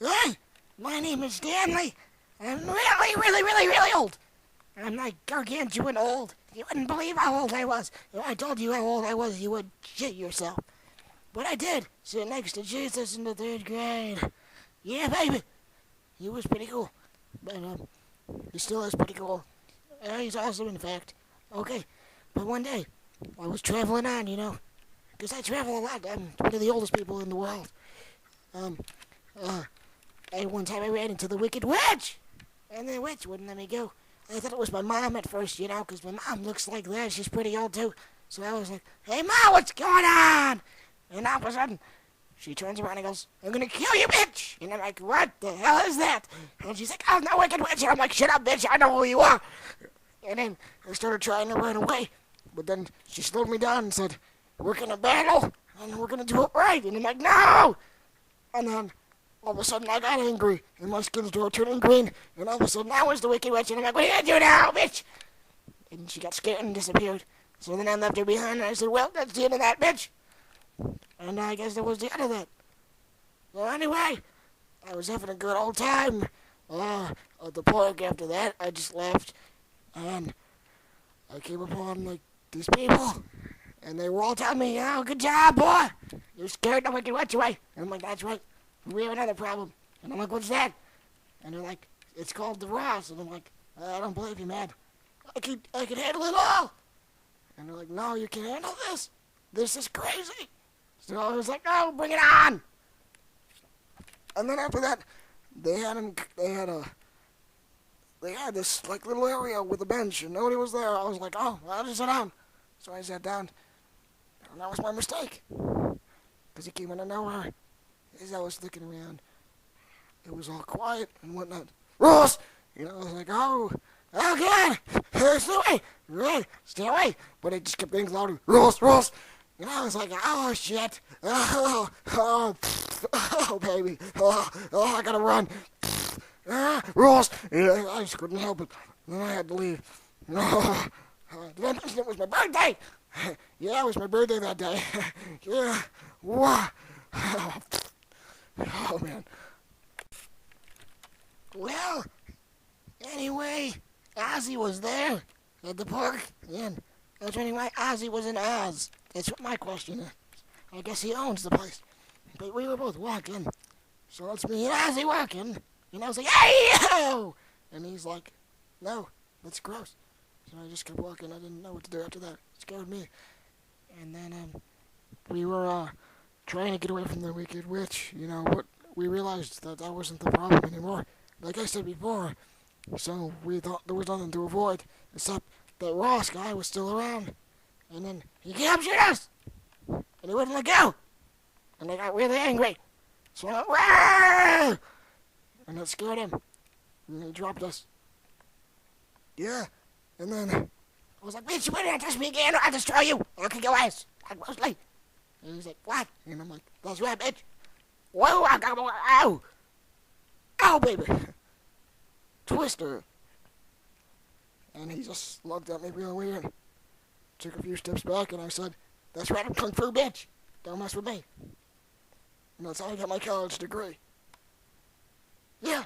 Hey, my name is Stanley. I'm really, really, really, really old. I'm like gargantuan old. You wouldn't believe how old I was. If I told you how old I was, you would shit yourself. But I did sit next to Jesus in the third grade. Yeah, baby. He was pretty cool. But, he still is pretty cool. He's awesome, in fact. Okay, but one day, I was traveling on, because I travel a lot. I'm one of the oldest people in the world. Um, and one time I ran into the Wicked Witch, and the witch wouldn't let me go. I thought it was my mom at first, because my mom looks like that. She's pretty old, too. So I was like, hey, Mom, what's going on? And all of a sudden, she turns around and goes, I'm gonna kill you, bitch! And I'm like, what the hell is that? And she's like, I'm the Wicked Witch. And I'm like, shut up, bitch, I know who you are. And then I started trying to run away. But then she slowed me down and said, we're gonna battle, and we're gonna do it right. And I'm like, no! And then all of a sudden I got angry, and my skin started turning green, and all of a sudden I was the Wicked Witch, and I'm like, what are you gonna do now, bitch? And she got scared and disappeared. So then I left her behind, and I said, well, that's the end of that, bitch. And I guess that was the end of that. Well, anyway, I was having a good old time. At the park after that, I just left, and I came upon, these people, and they were all telling me, oh, good job, boy. You're scared the Wicked Witch away. And I'm like, that's right. We have another problem. And I'm like, what's that? And they're like, it's called the Ross. And I'm like, I don't believe you, man. I could handle it all. And they're like, no, you can't handle this. This is crazy. So I was like, oh, bring it on. And then after that, they had this, little area with a bench, and nobody was there. I was like, oh, I'll just sit down. So I sat down, and that was my mistake. Because he came out of nowhere. As I was looking around, it was all quiet and whatnot. Ross! I was like, oh God! Stay away! Right, stay away! But it just kept getting louder. Ross! I was like, oh, shit. Oh, baby. Oh, I gotta run. Ross! I just couldn't help it. Then I had to leave. Then it was my birthday. Yeah, it was my birthday that day. Yeah. Wow. Oh, man. Well, anyway, Ozzy was there at the park, and I was wondering why Ozzy was in Oz. That's what my question is. I guess he owns the place. But we were both walking, so it's me and Ozzy walking, and I was like, hey, yo! And he's like, no, that's gross. So I just kept walking. I didn't know what to do after that. It scared me. And then we were trying to get away from the Wicked Witch, but we realized that wasn't the problem anymore. Like I said before, so we thought there was nothing to avoid, except that Ross guy was still around. And then he captured us, and he wouldn't let go. And I got really angry. So I went, Wah! And that scared him. And he dropped us. Yeah. And then I was like, bitch, you better not touch me again or I'll destroy you. I'll kick your ass. Like mostly. And he's like, what? And I'm like, that's right, bitch. Whoa, I got more. Ow. Ow, baby. Twister. And he just looked at me real weird. Took a few steps back and I said, that's right, I'm Kung Fu, bitch. Don't mess with me. And that's how I got my college degree. Yeah.